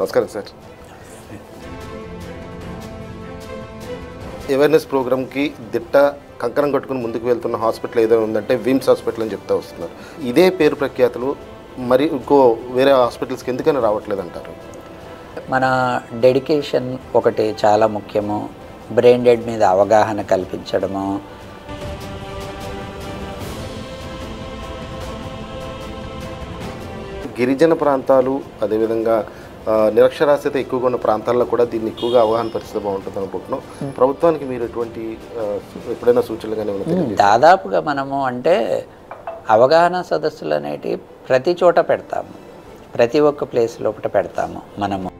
నమస్కారం sir. Awareness ప్రోగ్రామ్కి దిట్ట కంకణం కట్టుకుని ముందుకు వెళ్తున్న హాస్పిటల్ ఏదైనా ఉందంటే విమ్స్ హాస్పిటల్ అని చెప్తా వస్తున్నారు. ఇదే పేరు ప్రఖ్యాతులు మరి ఇంకో వేరే హాస్పిటల్స్కి ఎందుకని రావట్లేదు అంటారు? మన డెడికేషన్ ఒకటి చాలా ముఖ్యము. బ్రెయిన్ డెడ్ మీద అవగాహన కల్పించడము, గిరిజన ప్రాంతాలు అదేవిధంగా నిరక్షరాస్యత ఎక్కువగా ఉన్న ప్రాంతాల్లో కూడా దీన్ని ఎక్కువగా అవగాహన పరిస్థితి బాగుంటుంది అనుకుంటున్నాం. ప్రభుత్వానికి మీరు ఎటువంటి ఎప్పుడైనా సూచనలు కానీ దాదాపుగా మనము అంటే అవగాహన సదస్సులు అనేటివి ప్రతి చోట పెడతాము, ప్రతి ఒక్క ప్లేస్ లోపల పెడతాము మనము.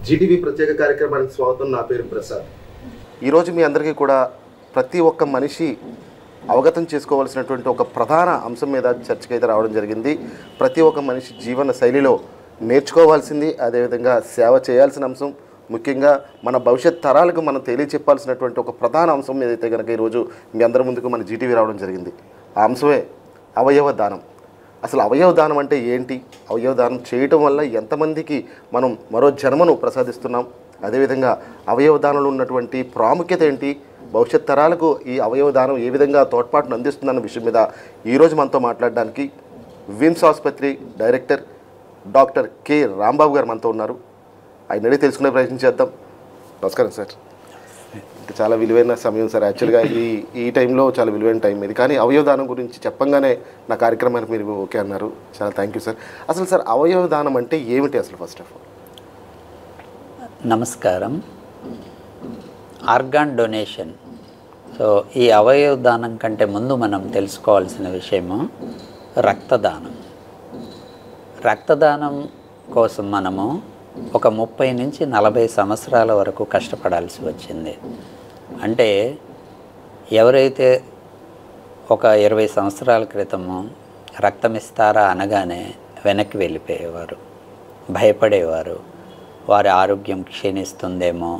జీటీవీ ప్రత్యేక కార్యక్రమానికి స్వాగతం. నా పేరు ప్రసాద్. ఈరోజు మీ అందరికీ కూడా ప్రతి ఒక్క మనిషి అవగతం చేసుకోవాల్సినటువంటి ఒక ప్రధాన అంశం మీద చర్చకి అయితే రావడం జరిగింది. ప్రతి ఒక్క మనిషి జీవన శైలిలో నేర్చుకోవాల్సింది, అదేవిధంగా సేవ చేయాల్సిన అంశం, ముఖ్యంగా మన భవిష్యత్ తరాలకు మనం తెలియచెప్పాల్సినటువంటి ఒక ప్రధాన అంశం ఏదైతే కనుక ఈరోజు మీ అందరి ముందుకు మన జీటీవీ రావడం జరిగింది. ఆ అంశమే అవయవ దానం. అసలు అవయవ దానం అంటే ఏంటి? అవయవ దానం చేయటం వల్ల ఎంతమందికి మనం మరో జన్మను ప్రసాదిస్తున్నాం? అదేవిధంగా అవయవ దానంలో ఉన్నటువంటి ప్రాముఖ్యత ఏంటి? భవిష్యత్ తరాలకు ఈ అవయవ దానం ఏ విధంగా తోడ్పాటును అందిస్తుందన్న విషయం మీద ఈరోజు మనతో మాట్లాడడానికి విమ్స్ ఆసుపత్రి డైరెక్టర్ డాక్టర్ కె రాంబాబు గారు మనతో ఉన్నారు. ఆయన అడిగి తెలుసుకునే ప్రయత్నం చేద్దాం. నమస్కారం సార్. చాలా విలువైన సమయం సార్. యాక్చువల్గా ఈ టైంలో చాలా విలువైన టైం ఇది. కానీ అవయవ దానం గురించి చెప్పంగానే నా కార్యక్రమానికి మీరు ఓకే అన్నారు. చాలా థ్యాంక్ యూ సార్. అసలు సార్ అవయవ దానం అంటే ఏమిటి అసలు? ఫస్ట్ ఆఫ్ ఆల్ నమస్కారం. Organ donation. సో ఈ అవయవ దానం కంటే ముందు మనం తెలుసుకోవాల్సిన విషయము రక్తదానం. రక్తదానం కోసం మనము ఒక 30 నుంచి 40 సంవత్సరాల వరకు కష్టపడాల్సి వచ్చింది. అంటే ఎవరైతే ఒక 20 సంవత్సరాల క్రితము రక్తం ఇస్తారా అనగానే వెనక్కి వెళ్ళిపోయేవారు, భయపడేవారు. వారి ఆరోగ్యం క్షీణిస్తుందేమో,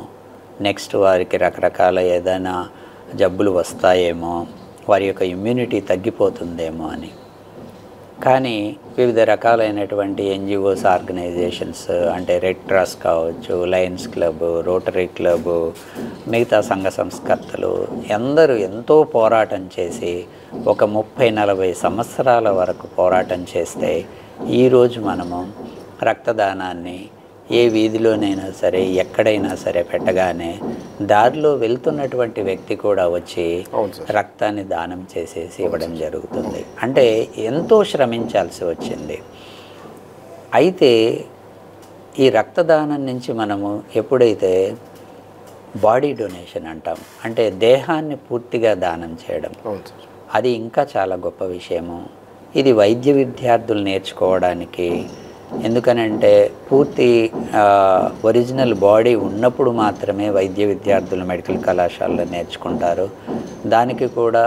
నెక్స్ట్ వారికి రకరకాల ఏదైనా జబ్బులు వస్తాయేమో, వారి యొక్క ఇమ్యూనిటీ తగ్గిపోతుందేమో అని. కానీ వివిధ రకాలైనటువంటి ఎన్జిఓస్, ఆర్గనైజేషన్స్ అంటే రెడ్ క్రాస్ కావచ్చు, లయన్స్ క్లబ్, రోటరీ క్లబ్, మిగతా సంఘ సంస్కర్తలు అందరూ ఎంతో పోరాటం చేసి ఒక 30-40 సంవత్సరాల వరకు పోరాటం చేస్తే ఈరోజు మనము రక్తదానాన్ని ఏ వీధిలోనైనా సరే, ఎక్కడైనా సరే పెట్టగానే దారిలో వెళ్తున్నటువంటి వ్యక్తి కూడా వచ్చి రక్తాన్ని దానం చేసేసి ఇవ్వడం జరుగుతుంది. అంటే ఎంతో శ్రమించాల్సి వచ్చింది. అయితే ఈ రక్తదానం నుంచి మనము ఎప్పుడైతే బాడీ డొనేషన్ అంటాం, అంటే దేహాన్ని పూర్తిగా దానం చేయడం, అది ఇంకా చాలా గొప్ప విషయము. ఇది వైద్య విద్యార్థులు నేర్చుకోవడానికి, ఎందుకనంటే పూర్తి ఒరిజినల్ బాడీ ఉన్నప్పుడు మాత్రమే వైద్య విద్యార్థులు మెడికల్ కళాశాలలో నేర్చుకుంటారు. దానికి కూడా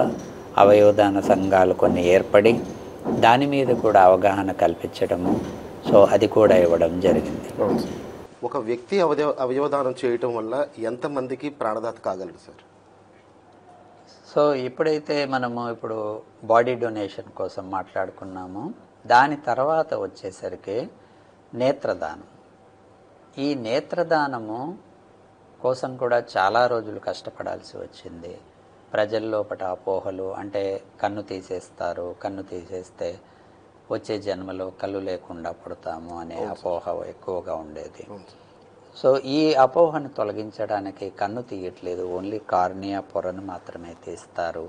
అవయవదాన సంఘాలు కొన్ని ఏర్పడి దాని మీద కూడా అవగాహన కల్పించడము, సో అది కూడా ఇవ్వడం జరిగింది. ఒక వ్యక్తి అవయవదానం చేయటం వల్ల ఎంతమందికి ప్రాణదాత కాగలరు సార్? సో ఇప్పుడైతే మనము ఇప్పుడు బాడీ డొనేషన్ కోసం మాట్లాడుకున్నాము. దాని తర్వాత వచ్చేసరికి నేత్రదానం. ఈ నేత్రదానము కోసం కూడా చాలా రోజులు కష్టపడాల్సి వచ్చింది. ప్రజల లోపల అపోహలు, అంటే కన్ను తీసేస్తారు, కన్ను తీసేస్తే వచ్చే జన్మలో కళ్ళు లేకుండా పుడతాము అనే అపోహ ఎక్కువగా ఉండేది. సో ఈ అపోహను తొలగించడానికి కన్ను తీయట్లేదు, ఓన్లీ కార్నియా పొరను మాత్రమే తీస్తారు,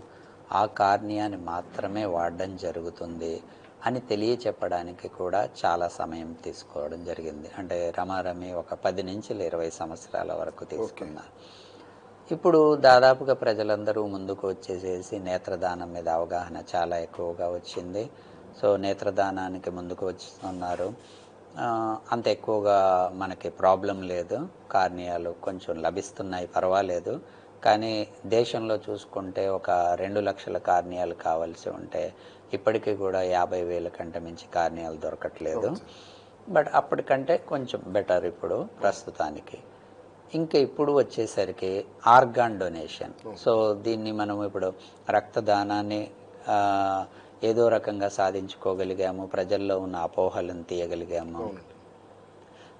ఆ కార్నియాని మాత్రమే వాడడం జరుగుతుంది అని తెలియచెప్పడానికి కూడా చాలా సమయం తీసుకోవడం జరిగింది. అంటే రమారమి ఒక 10 నుంచి 20 సంవత్సరాల వరకు తీసుకున్నారు. ఇప్పుడు దాదాపుగా ప్రజలందరూ ముందుకు వచ్చేసేసి నేత్రదానం మీద అవగాహన చాలా ఎక్కువగా వచ్చింది. సో నేత్రదానానికి ముందుకు వస్తున్నారు. అంత ఎక్కువగా మనకి ప్రాబ్లం లేదు, కార్నియాలు కొంచెం లభిస్తున్నాయి, పర్వాలేదు. కానీ దేశంలో చూసుకుంటే ఒక 2 లక్షల కార్నియాలు కావాల్సి ఉంటే ఇప్పటికీ కూడా 50,000 కంటే మించి కార్నియాలు దొరకట్లేదు. బట్ అప్పటికంటే కొంచెం బెటర్ ఇప్పుడు ప్రస్తుతానికి. ఇంకా ఇప్పుడు వచ్చేసరికి ఆర్గాన్ డొనేషన్. సో దీన్ని మనం ఇప్పుడు రక్తదానాన్ని ఏదో రకంగా సాధించుకోగలిగాము, ప్రజల్లో ఉన్న అపోహలను తీయగలిగాము.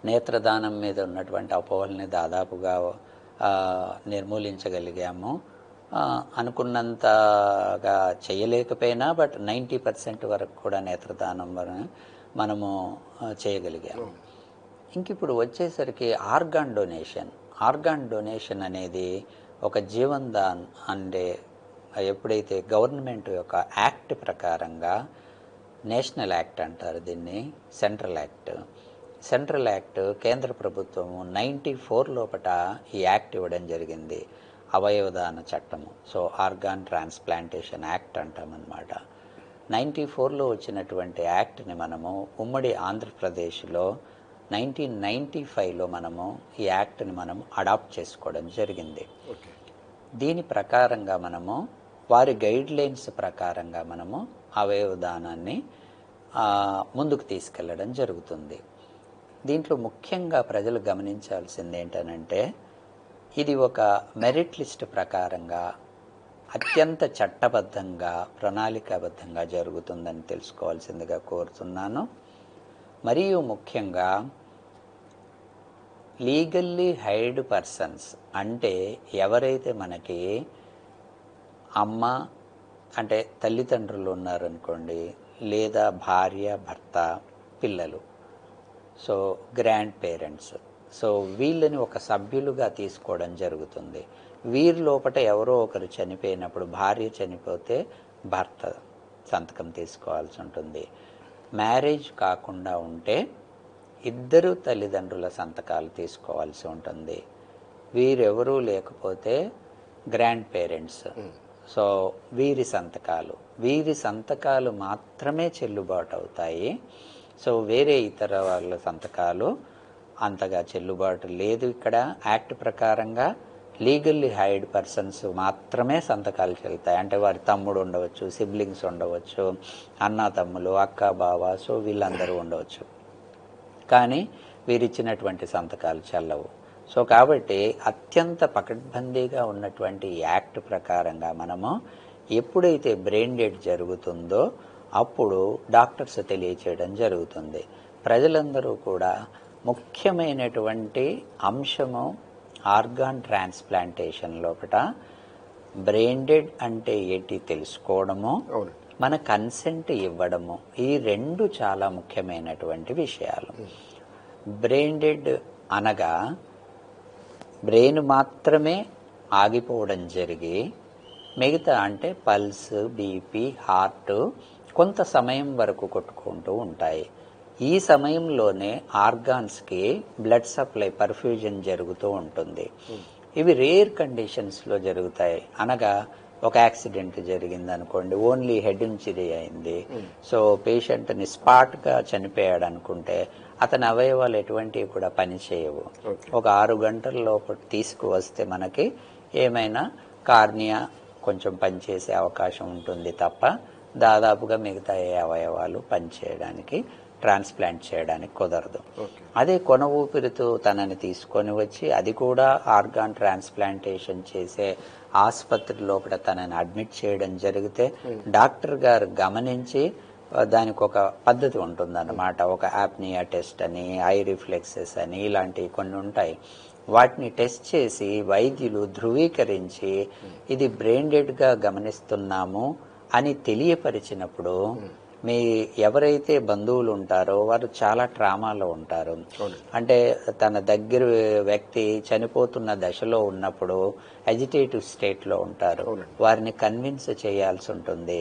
నేత్రదానం మీద ఉన్నటువంటి అపోహల్ని దాదాపుగా నిర్మూలించగలిగాము. అనుకున్నంతగా చేయలేకపోయినా బట్ 90% వరకు కూడా నేత్రదానం మనము చేయగలిగాము. ఇంక ఇప్పుడు వచ్చేసరికి ఆర్గాన్ డొనేషన్. ఆర్గాన్ డొనేషన్ అనేది ఒక జీవన్దాన్ అంటే ఎప్పుడైతే గవర్నమెంట్ యొక్క యాక్ట్ ప్రకారంగా, నేషనల్ యాక్ట్ అంటారు దీన్ని, సెంట్రల్ యాక్ట్ కేంద్ర ప్రభుత్వము 94 లోపట ఈ యాక్ట్ ఇవ్వడం జరిగింది, అవయవదాన చట్టము. సో ఆర్గాన్ ట్రాన్స్ప్లాంటేషన్ యాక్ట్ అంటామన్నమాట. 94లో వచ్చినటువంటి యాక్ట్ని మనము ఉమ్మడి ఆంధ్రప్రదేశ్లో 1995లో మనము ఈ యాక్ట్ని మనం అడాప్ట్ చేసుకోవడం జరిగింది. దీని ప్రకారంగా మనము వారి గైడ్ లైన్స్ ప్రకారంగా మనము అవయవదానాన్ని ముందుకు తీసుకెళ్లడం జరుగుతుంది. దీంట్లో ముఖ్యంగా ప్రజలు గమనించాల్సింది ఏంటనంటే, ఇది ఒక మెరిట్ లిస్ట్ ప్రకారంగా అత్యంత చట్టబద్ధంగా ప్రణాళికాబద్ధంగా జరుగుతుందని తెలుసుకోవాల్సిందిగా కోరుతున్నాను. మరియు ముఖ్యంగా లీగల్లీ హైర్డ్ పర్సన్స్ అంటే ఎవరైతే మనకి అమ్మ అంటే తల్లిదండ్రులు ఉన్నారనుకోండి, లేదా భార్య, భర్త, పిల్లలు, సో గ్రాండ్ పేరెంట్స్, సో వీళ్ళని ఒక సభ్యులుగా తీసుకోవడం జరుగుతుంది. వీరి లోపల ఎవరో ఒకరు చనిపోయినప్పుడు, భార్య చనిపోతే భర్త సంతకం తీసుకోవాల్సి ఉంటుంది. మ్యారేజ్ కాకుండా ఉంటే ఇద్దరు తల్లిదండ్రుల సంతకాలు తీసుకోవాల్సి ఉంటుంది. వీరెవరూ లేకపోతే గ్రాండ్ పేరెంట్స్, సో వీరి సంతకాలు మాత్రమే చెల్లుబాటు అవుతాయి. సో వేరే ఇతర వాళ్ళ సంతకాలు అంతగా చెల్లుబాటు లేదు. ఇక్కడ యాక్ట్ ప్రకారంగా లీగల్లీ హైర్డ్ పర్సన్స్ మాత్రమే సంతకాలు చెల్లుతాయి. అంటే వారి తమ్ముడు ఉండవచ్చు, సిబ్లింగ్స్ ఉండవచ్చు, అన్న తమ్ములు, అక్క బావ, సో వీళ్ళందరూ ఉండవచ్చు. కానీ వీరిచ్చినటువంటి సంతకాలు చెల్లవు. సో కాబట్టి అత్యంత పకడ్బందీగా ఉన్నటువంటి యాక్ట్ ప్రకారంగా మనము ఎప్పుడైతే బ్రెయిన్ డెడ్ జరుగుతుందో అప్పుడు డాక్టర్స్ తెలియచేయడం జరుగుతుంది. ప్రజలందరూ కూడా ముఖ్యమైనటువంటి అంశము ఆర్గాన్ ట్రాన్స్ప్లాంటేషన్ లోపల బ్రెయిన్ డెడ్ అంటే ఏంటి తెలుసుకోవడము, మన కన్సెంట్ ఇవ్వడము, ఈ రెండు చాలా ముఖ్యమైనటువంటి విషయాలు. బ్రెయిన్ డెడ్ అనగా బ్రెయిన్ మాత్రమే ఆగిపోవడం జరిగి మిగతా అంటే పల్స్, బీపీ, హార్ట్ కొంత సమయం వరకు కొట్టుకుంటూ ఉంటాయి. ఈ సమయంలోనే ఆర్గాన్స్కి బ్లడ్ సప్లై, పర్ఫ్యూజన్ జరుగుతూ ఉంటుంది. ఇవి రేర్ కండిషన్స్లో జరుగుతాయి. అనగా ఒక యాక్సిడెంట్ జరిగింది అనుకోండి, ఓన్లీ హెడ్ ఇంజరీ అయింది, సో పేషెంట్ని స్పాట్గా చనిపోయాడు అనుకుంటే అతని అవయవాలు ఎటువంటివి కూడా పనిచేయవు. ఒక 6 గంటల లోపల తీసుకువస్తే మనకి ఏమైనా కార్నియా కొంచెం పనిచేసే అవకాశం ఉంటుంది తప్ప దాదాపుగా మిగతా ఏ అవయవాలు పనిచేయడానికి, ట్రాన్స్ప్లాంట్ చేయడానికి కుదరదు. అదే కొన ఊపిరితో తనని తీసుకొని వచ్చి అది కూడా ఆర్గాన్ ట్రాన్స్ప్లాంటేషన్ చేసే ఆసుపత్రి లోపల తనని అడ్మిట్ చేయడం జరిగితే డాక్టర్ గారు గమనించి దానికి ఒక పద్ధతి ఉంటుందన్నమాట. ఒక యాప్నియా టెస్ట్ అని, ఐ రిఫ్లెక్సెస్ అని ఇలాంటివి కొన్ని ఉంటాయి. వాటిని టెస్ట్ చేసి వైద్యులు ధృవీకరించి ఇది బ్రెయిన్ డెడ్గా గమనిస్తున్నాము అని తెలియపరిచినప్పుడు మీ ఎవరైతే బంధువులు ఉంటారో వారు చాలా ట్రామాలో ఉంటారు. అంటే తన దగ్గర వ్యక్తి చనిపోతున్న దశలో ఉన్నప్పుడు అజిటేటివ్ స్టేట్లో ఉంటారు. వారిని కన్విన్స్ చేయాల్సి ఉంటుంది.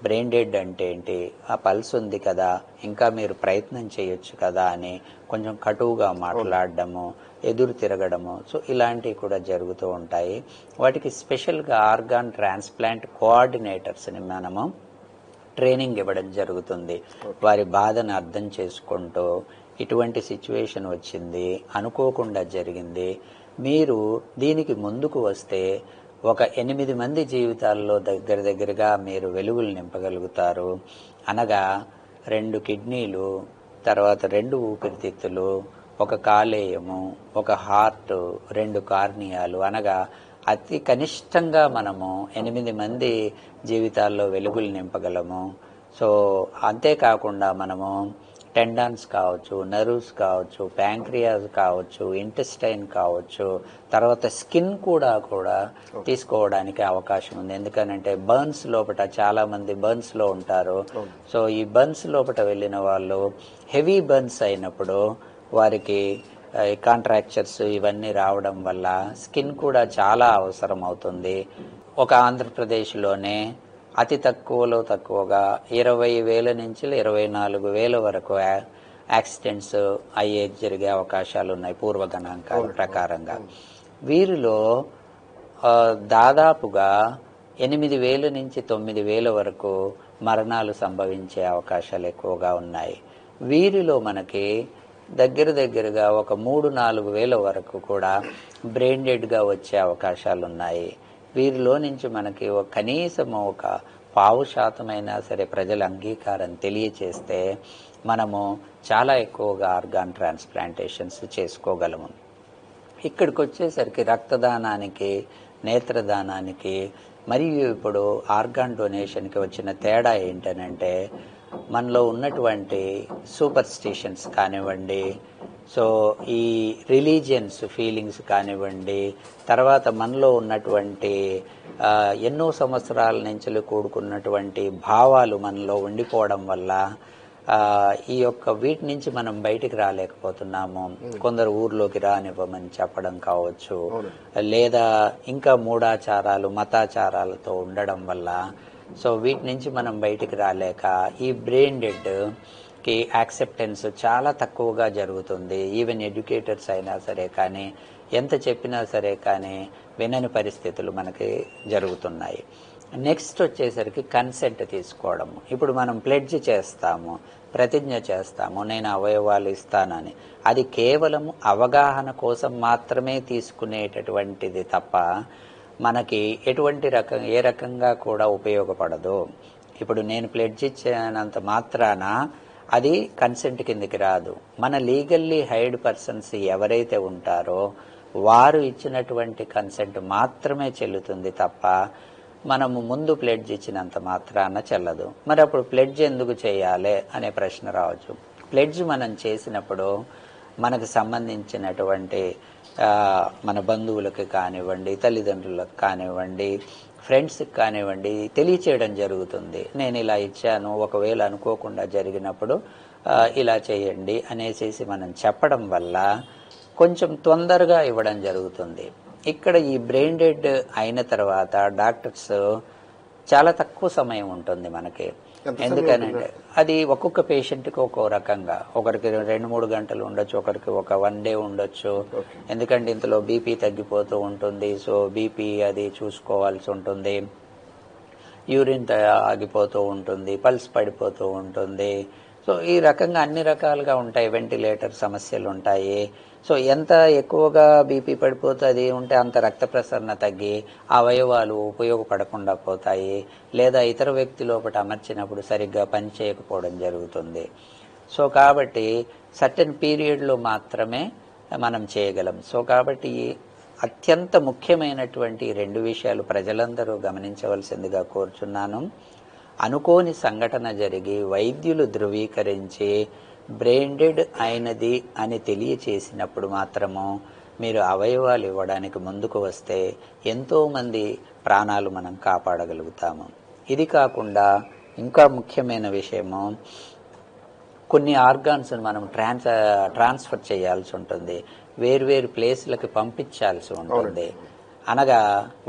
బ్రెయిన్ డెడ్ అంటే ఏంటి, ఆ పల్స్ ఉంది కదా, ఇంకా మీరు ప్రయత్నం చేయొచ్చు కదా అని కొంచెం కటువుగా మాట్లాడడము, ఎదురు తిరగడము, సో ఇలాంటివి కూడా జరుగుతూ ఉంటాయి. వాటికి స్పెషల్గా ఆర్గాన్ ట్రాన్స్ప్లాంట్ కోఆర్డినేటర్స్ని మనము ట్రైనింగ్ ఇవ్వడం జరుగుతుంది. వారి బాధను అర్థం చేసుకుంటూ ఇటువంటి సిచ్యువేషన్ వచ్చింది, అనుకోకుండా జరిగింది, మీరు దీనికి ముందుకు వస్తే ఒక 8 మంది జీవితాల్లో దగ్గరగా మీరు వెలుగులు నింపగలుగుతారు. అనగా 2 కిడ్నీలు, తర్వాత 2 ఊపిరితిత్తులు, ఒక కాలేయము, ఒక హార్ట్, 2 కార్నియాలు, అనగా అతి కనిష్టంగా మనము 8 మంది జీవితాల్లో వెలుగులు నింపగలము. సో అంతేకాకుండా మనము టెండాన్స్ కావచ్చు, నర్వ్స్ కావచ్చు, ప్యాంక్రియాస్ కావచ్చు, ఇంటెస్టైన్ కావచ్చు, తర్వాత స్కిన్ కూడా తీసుకోవడానికి అవకాశం ఉంది. ఎందుకనంటే బర్న్స్ లోపల చాలా మంది బర్న్స్ లో ఉంటారు. సో ఈ బర్న్స్ లోపల వెళ్ళిన వాళ్ళు హెవీ బర్న్స్ అయినప్పుడు వారికి కాంట్రాక్చర్స్ ఇవన్నీ రావడం వల్ల స్కిన్ కూడా చాలా అవసరం అవుతుంది. ఒక ఆంధ్రప్రదేశ్లోనే అతి తక్కువగా 20,000 నుంచి 24,000 వరకు యాక్సిడెంట్స్ జరిగే అవకాశాలు ఉన్నాయి పూర్వ గణాంకాల ప్రకారంగా. వీరిలో దాదాపుగా 8,000 నుంచి 9,000 వరకు మరణాలు సంభవించే అవకాశాలు ఎక్కువగా ఉన్నాయి. వీరిలో మనకి దగ్గరగా ఒక 3-4 వరకు కూడా బ్రెయిన్ డెడ్గా వచ్చే అవకాశాలు ఉన్నాయి. వీరిలో నుంచి మనకి కనీసం ఒక 5% సరే ప్రజల అంగీకారం తెలియచేస్తే మనము చాలా ఎక్కువగా ఆర్గాన్ ట్రాన్స్ప్లాంటేషన్స్ చేసుకోగలము. ఇక్కడికి వచ్చేసరికి రక్తదానానికి, నేత్రదానానికి మరియు ఇప్పుడు ఆర్గాన్ డొనేషన్కి వచ్చిన తేడా ఏంటనంటే, మనలో ఉన్నటువంటి సూపర్ స్టిషన్స్ కానివ్వండి, సో ఈ రిలీజియన్స్ ఫీలింగ్స్ కానివ్వండి, తర్వాత మనలో ఉన్నటువంటి ఎన్నో సంవత్సరాల నుంచి కూడుకున్నటువంటి భావాలు మనలో ఉండిపోవడం వల్ల ఈ యొక్క వీటి నుంచి మనం బయటికి రాలేకపోతున్నాము. కొందరు ఊర్లోకి రానివ్వమని చెప్పడం కావచ్చు, లేదా ఇంకా మూఢాచారాలు, మతాచారాలతో ఉండడం వల్ల సో వీటి నుంచి మనం బయటికి రాలేక ఈ బ్రెయిన్ డెడ్ కి యాక్సెప్టెన్స్ చాలా తక్కువగా జరుగుతుంది. ఈవెన్ ఎడ్యుకేటర్స్ అయినా సరే కానీ, ఎంత చెప్పినా సరే కానీ వినని పరిస్థితులు మనకి జరుగుతున్నాయి. నెక్స్ట్ వచ్చేసరికి కన్సెంట్ తీసుకోవడం. ఇప్పుడు మనం ప్లెడ్జ్ చేస్తాము, ప్రతిజ్ఞ చేస్తాము, నేను అవయవాలు ఇస్తానని. అది కేవలం అవగాహన కోసం మాత్రమే తీసుకునేటటువంటిది తప్ప మనకి ఏ రకంగా కూడా ఉపయోగపడదు. ఇప్పుడు నేను ప్లెడ్జ్ ఇచ్చినంత మాత్రాన అది కన్సెంట్ కిందకి రాదు. మన లీగల్లీ హైర్డ్ పర్సన్స్ ఎవరైతే ఉంటారో వారు ఇచ్చినటువంటి కన్సెంట్ మాత్రమే చెల్లుతుంది తప్ప మనము ముందు ప్లెడ్జ్ ఇచ్చినంత మాత్రాన చెల్లదు. మరి అప్పుడు ప్లెడ్జ్ ఎందుకు చేయాలి అనే ప్రశ్న రావచ్చు. ప్లెడ్జ్ మనం చేసినప్పుడు మనకు సంబంధించినటువంటి మన బంధువులకు కానివ్వండి, తల్లిదండ్రులకు కానివ్వండి, ఫ్రెండ్స్కి కానివ్వండి తెలియచేయడం జరుగుతుంది. నేను ఇలా ఇచ్చాను, ఒకవేళ అనుకోకుండా జరిగినప్పుడు ఇలా చేయండి అనేసి మనం చెప్పడం వల్ల కొంచెం తొందరగా ఇవ్వడం జరుగుతుంది. ఇక్కడ ఈ బ్రెయిన్ డెడ్ అయిన తర్వాత డాక్టర్స్ చాలా తక్కువ సమయం ఉంటుంది మనకి. ఎందుకనంటే అది ఒక్కొక్క పేషెంట్కి ఒక్కో రకంగా, ఒకరికి 2-3 గంటలు ఉండొచ్చు, ఒకరికి ఒక 1 డే ఉండొచ్చు. ఎందుకంటే ఇంతలో బీపీ తగ్గిపోతూ ఉంటుంది. సో బీపీ అది చూసుకోవాల్సి ఉంటుంది, యూరిన్ ఆగిపోతూ ఉంటుంది, పల్స్ పడిపోతూ ఉంటుంది. సో ఈ రకంగా అన్ని రకాలుగా ఉంటాయి. వెంటిలేటర్ సమస్యలు ఉంటాయి. సో ఎంత ఎక్కువగా బీపీ పడిపోతుంది ఉంటే అంత రక్త ప్రసరణ తగ్గి అవయవాలు ఉపయోగపడకుండా పోతాయి, లేదా ఇతర వ్యక్తి లోపల అమర్చినప్పుడు సరిగ్గా పని చేయకపోవడం జరుగుతుంది. సో కాబట్టి సర్టెన్ పీరియడ్లో మాత్రమే మనం చేయగలం. సో కాబట్టి అత్యంత ముఖ్యమైనటువంటి 2 విషయాలు ప్రజలందరూ గమనించవలసిందిగా కోరుచున్నాను. అనుకోని సంఘటన జరిగి వైద్యులు ధృవీకరించి బ్రెయిన్ డెడ్ అయినది అని తెలియచేసినప్పుడు మాత్రము మీరు అవయవాలు ఇవ్వడానికి ముందుకు వస్తే ఎంతోమంది ప్రాణాలు మనం కాపాడగలుగుతాము. ఇది కాకుండా ఇంకా ముఖ్యమైన విషయము, కొన్ని ఆర్గాన్స్ మనం ట్రాన్స్ఫర్ చేయాల్సి ఉంటుంది, వేర్వేరు ప్లేస్లకి పంపించాల్సి ఉంటుంది. అనగా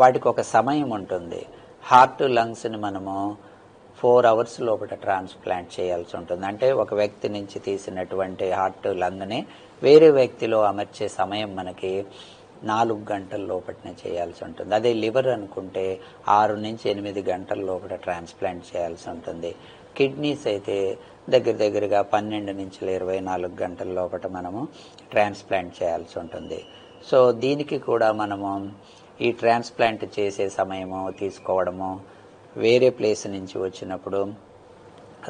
వాటికి ఒక సమయం ఉంటుంది. హార్ట్, లంగ్స్ని మనము 4 hours లోపల ట్రాన్స్ప్లాంట్ చేయాల్సి ఉంటుంది. అంటే ఒక వ్యక్తి నుంచి తీసినటువంటి హార్ట్, లంగ్ని వేరే వ్యక్తిలో అమర్చే సమయం మనకి 4 గంటల లోపలనే చేయాల్సి ఉంటుంది. అదే లివర్ అనుకుంటే 6 నుంచి 8 గంటల లోపల ట్రాన్స్ప్లాంట్ చేయాల్సి ఉంటుంది. కిడ్నీస్ అయితే దగ్గరగా 12 నుంచి 24 గంటల లోపల మనము ట్రాన్స్ప్లాంట్ చేయాల్సి ఉంటుంది. సో దీనికి కూడా మనము ఈ ట్రాన్స్ప్లాంట్ చేసే సమయము తీసుకోవడము, వేరే ప్లేస్ నుంచి వచ్చినప్పుడు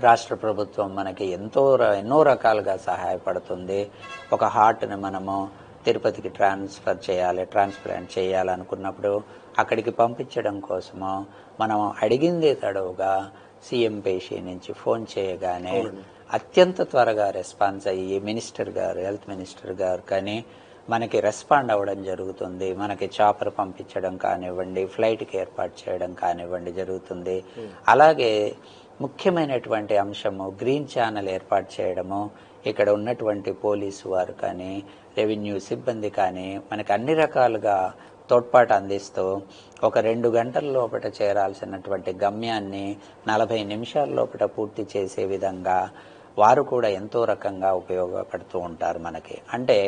రాష్ట్ర ప్రభుత్వం మనకి ఎన్నో రకాలుగా సహాయపడుతుంది. ఒక హార్ట్ని మనము తిరుపతికి ట్రాన్స్ప్లాంట్ చేయాలనుకున్నప్పుడు అక్కడికి పంపించడం కోసము మనం అడిగిందే తడవుగా సీఎం పేషి నుంచి ఫోన్ చేయగానే అత్యంత త్వరగా రెస్పాన్స్ అయ్యి హెల్త్ మినిస్టర్ గారు కానీ మనకి రెస్పాండ్ అవ్వడం జరుగుతుంది. మనకి చాపర్ పంపించడం కానివ్వండి, ఫ్లైట్కి ఏర్పాటు చేయడం కానివ్వండి జరుగుతుంది. అలాగే ముఖ్యమైనటువంటి అంశము గ్రీన్ ఛానల్ ఏర్పాటు చేయడము. ఇక్కడ ఉన్నటువంటి పోలీసు వారు కానీ, రెవెన్యూ సిబ్బంది కానీ మనకి అన్ని రకాలుగా తోడ్పాటు అందిస్తూ ఒక 2 గంటల లోపల చేరాల్సినటువంటి గమ్యాన్ని 40 నిమిషాల లోపల పూర్తి చేసే విధంగా వారు కూడా ఎంతో రకంగా ఉపయోగపడుతూ ఉంటారు మనకి. అంటే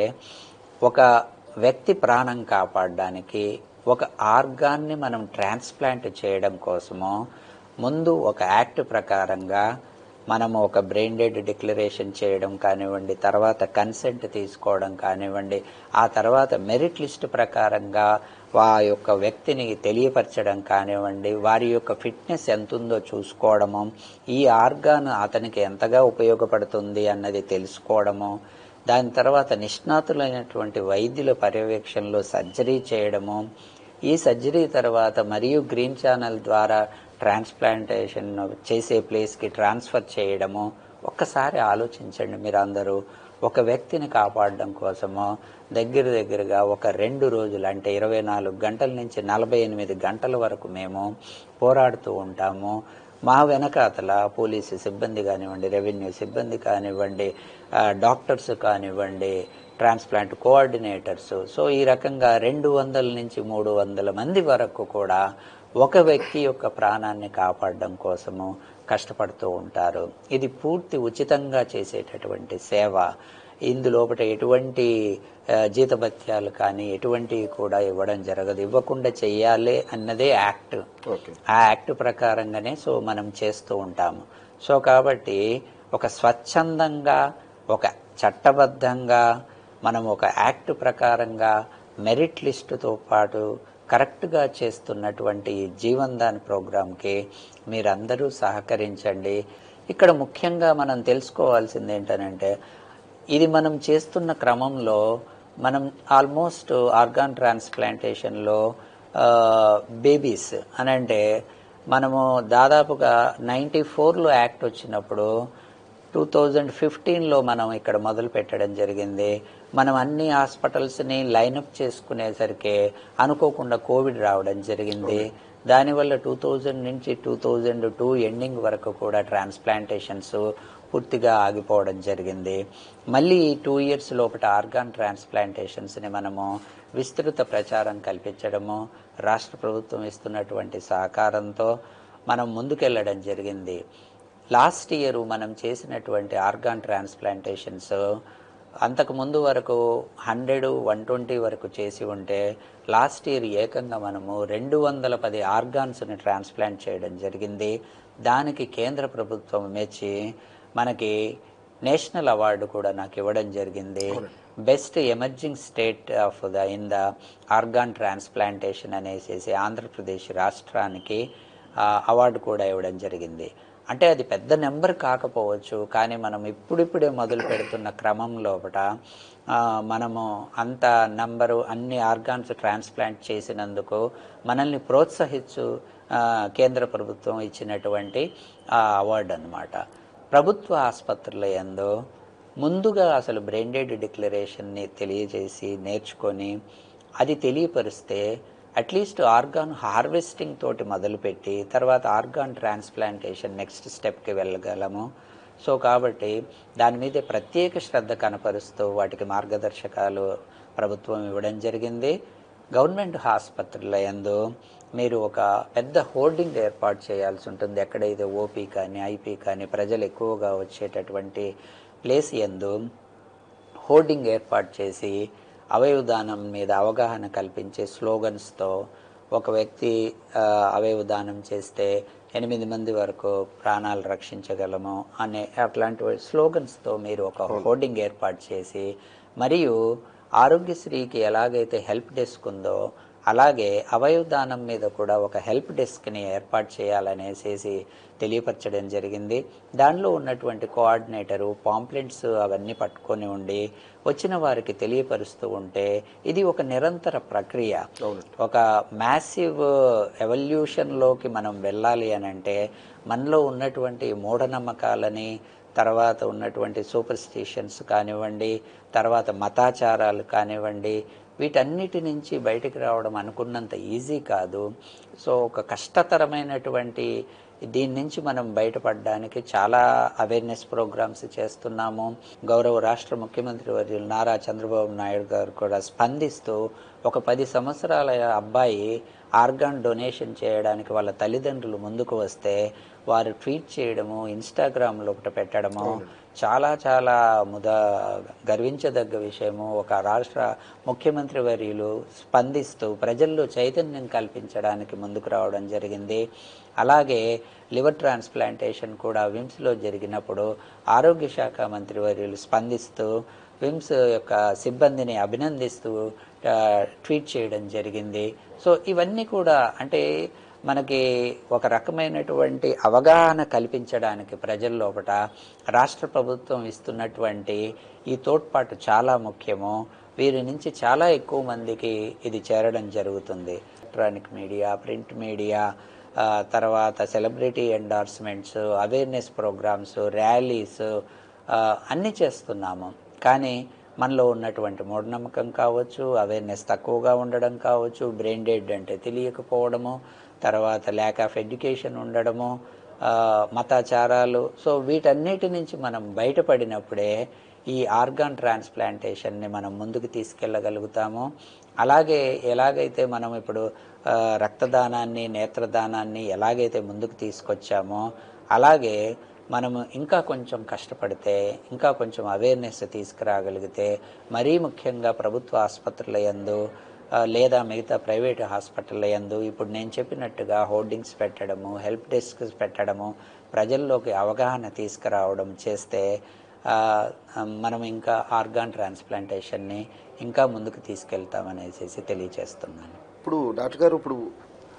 ఒక వ్యక్తి ప్రాణం కాపాడడానికి ఒక ఆర్గాన్ని మనం ట్రాన్స్ప్లాంట్ చేయడం కోసము ముందు ఒక యాక్ట్ ప్రకారంగా మనము ఒక బ్రెయిన్ డెడ్ డిక్లరేషన్ చేయడం కానివ్వండి, తర్వాత కన్సెంట్ తీసుకోవడం కానివ్వండి, ఆ తర్వాత మెరిట్ లిస్ట్ ప్రకారంగా వారి యొక్క వ్యక్తిని తెలియపరచడం కానివ్వండి, వారి యొక్క ఫిట్నెస్ ఎంత ఉందో చూసుకోవడము, ఈ ఆర్గాన్ అతనికి ఎంతగా ఉపయోగపడుతుంది అన్నది తెలుసుకోవడము, దాని తర్వాత నిష్ణాతులైనటువంటి వైద్యుల పర్యవేక్షణలో సర్జరీ చేయడము, ఈ సర్జరీ తర్వాత మరియు గ్రీన్ ఛానల్ ద్వారా ట్రాన్స్ప్లాంటేషన్ చేసే ప్లేస్కి ట్రాన్స్ఫర్ చేయడము. ఒక్కసారి ఆలోచించండి మీరు అందరూ, ఒక వ్యక్తిని కాపాడడం కోసము దగ్గరగా ఒక 2 రోజులు అంటే 24 గంటల నుంచి 48 గంటల వరకు మేము పోరాడుతూ ఉంటాము. మా వెనకాతల పోలీసు సిబ్బంది కానివ్వండి, రెవెన్యూ సిబ్బంది కానివ్వండి, డాక్టర్స్ కానివ్వండి, ట్రాన్స్ప్లాంట్ కోఆర్డినేటర్స్, సో ఈ రకంగా 200 నుంచి 300 మంది వరకు కూడా ఒక వ్యక్తి యొక్క ప్రాణాన్ని కాపాడడం కోసము కష్టపడుతూ ఉంటారు. ఇది పూర్తి ఉచితంగా చేసేటటువంటి సేవ. ఇందులోపట ఎటువంటి జీతభత్యాలు కానీ ఎటువంటివి కూడా ఇవ్వడం జరగదు. ఇవ్వకుండా చెయ్యాలి అన్నదే యాక్ట్. ఆ యాక్ట్ ప్రకారంగానే సో మనం చేస్తూ ఉంటాము. సో కాబట్టి ఒక స్వచ్ఛందంగా, ఒక చట్టబద్ధంగా మనం ఒక యాక్ట్ ప్రకారంగా మెరిట్ లిస్టుతో పాటు కరెక్ట్గా చేస్తున్నటువంటి జీవన్ దాన్ ప్రోగ్రాంకి మీరందరూ సహకరించండి. ఇక్కడ ముఖ్యంగా మనం తెలుసుకోవాల్సింది ఏంటనంటే, ఇది మనం చేస్తున్న క్రమంలో మనం ఆల్మోస్ట్ ఆర్గాన్ ట్రాన్స్ప్లాంటేషన్లో బేబీస్ అని అంటే మనము దాదాపుగా 94లో యాక్ట్ వచ్చినప్పుడు 2015లో మనం ఇక్కడ మొదలు పెట్టడం జరిగింది. మనం అన్ని హాస్పిటల్స్ని లైనప్ చేసుకునేసరికి అనుకోకుండా కోవిడ్ రావడం జరిగింది. దానివల్ల 2000 నుంచి 2002 ఎండింగ్ వరకు కూడా ట్రాన్స్ప్లాంటేషన్స్ పూర్తిగా ఆగిపోవడం జరిగింది. మళ్ళీ 2 ఇయర్స్ లోపల ఆర్గాన్ ట్రాన్స్ప్లాంటేషన్స్ని మనము విస్తృత ప్రచారం కల్పించడము, రాష్ట్ర ప్రభుత్వం ఇస్తున్నటువంటి సహకారంతో మనం ముందుకెళ్ళడం జరిగింది. లాస్ట్ ఇయర్ మనం చేసినటువంటి ఆర్గాన్ ట్రాన్స్ప్లాంటేషన్స్ అంతకుముందు వరకు 100, 120 వరకు చేసి ఉంటే లాస్ట్ ఇయర్ ఏకంగా మనము 210 ఆర్గాన్స్ని ట్రాన్స్ప్లాంట్ చేయడం జరిగింది. దానికి కేంద్ర ప్రభుత్వం మెచ్చి మనకి నేషనల్ అవార్డు కూడా నాకు ఇవ్వడం జరిగింది. Best emerging state of in the organ transplantation అనేసి ఆంధ్రప్రదేశ్ రాష్ట్రానికి అవార్డు కూడా ఇవ్వడం జరిగింది. అంటే అది పెద్ద నెంబర్ కాకపోవచ్చు, కానీ మనం ఇప్పుడిప్పుడే మొదలు పెడుతున్న క్రమం లోపల మనము అంత నంబరు అన్ని ఆర్గాన్స్ ట్రాన్స్ప్లాంట్ చేసినందుకు మనల్ని ప్రోత్సహించు కేంద్ర ప్రభుత్వం ఇచ్చినటువంటి అవార్డు అన్నమాట. ప్రభుత్వ ఆసుపత్రుల యందు ముందుగా అసలు బ్రెయిన్ డెడ్ డిక్లరేషన్ని తెలియజేసి నేర్చుకొని అది తెలియపరిస్తే అట్లీస్ట్ ఆర్గాన్ హార్వెస్టింగ్ తోటి మొదలుపెట్టి తర్వాత ఆర్గాన్ ట్రాన్స్ప్లాంటేషన్ నెక్స్ట్ స్టెప్కి వెళ్ళగలము. సో కాబట్టి దాని మీద ప్రత్యేక శ్రద్ధ కనపరుస్తూ వాటికి మార్గదర్శకాలు ప్రభుత్వం ఇవ్వడం జరిగింది. గవర్నమెంట్ ఆసుపత్రుల యందు మీరు ఒక పెద్ద హోర్డింగ్ ఏర్పాటు చేయాల్సి ఉంటుంది. ఎక్కడైతే ఓపీ కానీ ఐపీ కానీ ప్రజలు ఎక్కువగా వచ్చేటటువంటి ప్లేస్ యందు హోర్డింగ్ ఏర్పాటు చేసి అవయవదానం మీద అవగాహన కల్పించే స్లోగన్స్తో ఒక వ్యక్తి అవయవదానం చేస్తే 8 మంది వరకు ప్రాణాలు రక్షించగలము అనే అట్లాంటి స్లోగన్స్తో మీరు ఒక హోర్డింగ్ ఏర్పాటు చేసి, మరియు ఆరోగ్యశ్రీకి ఎలాగైతే హెల్ప్ డెస్క్ ఉందో అలాగే అవయవ దానం మీద కూడా ఒక హెల్ప్ డెస్క్ని ఏర్పాటు చేయాలనేసి తెలియపరచడం జరిగింది. దానిలో ఉన్నటువంటి కోఆర్డినేటరు పాంప్లెంట్స్ అవన్నీ పట్టుకొని ఉండి వచ్చిన వారికి తెలియపరుస్తూ ఉంటే ఇది ఒక నిరంతర ప్రక్రియ. ఒక మ్యాసివ్ ఎవల్యూషన్లోకి మనం వెళ్ళాలి అని అంటే మనలో ఉన్నటువంటి మూఢనమ్మకాలని, తర్వాత ఉన్నటువంటి సూపర్ స్టిషన్స్ కానివ్వండి, తర్వాత మతాచారాలు కానివ్వండి, వీటన్నిటి నుంచి బయటికి రావడం అనుకున్నంత ఈజీ కాదు. సో ఒక కష్టతరమైనటువంటి దీని నుంచి మనం బయటపడడానికి చాలా అవేర్నెస్ ప్రోగ్రామ్స్ చేస్తున్నాము. గౌరవ రాష్ట్ర ముఖ్యమంత్రి వర్యులు నారా చంద్రబాబు నాయుడు గారు కూడా స్పందిస్తూ ఒక 10 సంవత్సరాల అబ్బాయి ఆర్గాన్ డొనేషన్ చేయడానికి వాళ్ళ తల్లిదండ్రులు ముందుకు వస్తే వారు ట్వీట్ చేయడము, ఇన్స్టాగ్రామ్లో ఒకటి పెట్టడము చాలా చాలా గర్వించదగ్గ విషయము. ఒక రాష్ట్ర ముఖ్యమంత్రి వర్యులు స్పందిస్తూ ప్రజల్లో చైతన్యం కల్పించడానికి ముందుకు రావడం జరిగింది. అలాగే లివర్ ట్రాన్స్ప్లాంటేషన్ కూడా విమ్స్లో జరిగినప్పుడు ఆరోగ్య శాఖ మంత్రి వర్యులు స్పందిస్తూ విమ్స్ యొక్క సిబ్బందిని అభినందిస్తూ ట్వీట్ చేయడం జరిగింది. సో ఇవన్నీ కూడా అంటే మనకి ఒక రకమైనటువంటి అవగాహన కల్పించడానికి ప్రజల లోపల రాష్ట్ర ప్రభుత్వం ఇస్తున్నటువంటి ఈ తోడ్పాటు చాలా ముఖ్యము. వీరి నుంచి చాలా ఎక్కువ మందికి ఇది చేరడం జరుగుతుంది. ఎలక్ట్రానిక్ మీడియా, ప్రింట్ మీడియా, తర్వాత celebrity endorsements, awareness programmes, rallies అన్నీ చేస్తున్నాము. కానీ మనలో ఉన్నటువంటి మూఢనమ్మకం కావచ్చు, అవేర్నెస్ తక్కువగా ఉండడం కావచ్చు, బ్రెయిన్ డెడ్ అంటే తెలియకపోవడము, తర్వాత ల్యాక్ ఆఫ్ ఎడ్యుకేషన్ ఉండడము, మతాచారాలు. సో వీటన్నిటి నుంచి మనం బయటపడినప్పుడే ఈ ఆర్గాన్ ట్రాన్స్ప్లాంటేషన్ని మనం ముందుకు తీసుకెళ్ళగలుగుతాము. అలాగే ఎలాగైతే మనం ఇప్పుడు రక్తదానాన్ని, నేత్రదానాన్ని ఎలాగైతే ముందుకు తీసుకొచ్చామో అలాగే మనము ఇంకా కొంచెం కష్టపడితే, ఇంకా కొంచెం అవేర్నెస్ తీసుకురాగలిగితే, మరీ ముఖ్యంగా ప్రభుత్వ ఆసుపత్రుల యందు లేదా మిగతా ప్రైవేట్ హాస్పిటల్ల యందు ఇప్పుడు నేను చెప్పినట్టుగా హోర్డింగ్స్ పెట్టడము, హెల్ప్ డెస్క్స్ పెట్టడము, ప్రజల్లోకి అవగాహన తీసుకురావడం చేస్తే మనం ఇంకా ఆర్గాన్ ట్రాన్స్ప్లాంటేషన్ని ఇంకా ముందుకు తీసుకెళ్తామనేసి తెలియజేస్తున్నాను. ఇప్పుడు డాక్టర్ గారు, ఇప్పుడు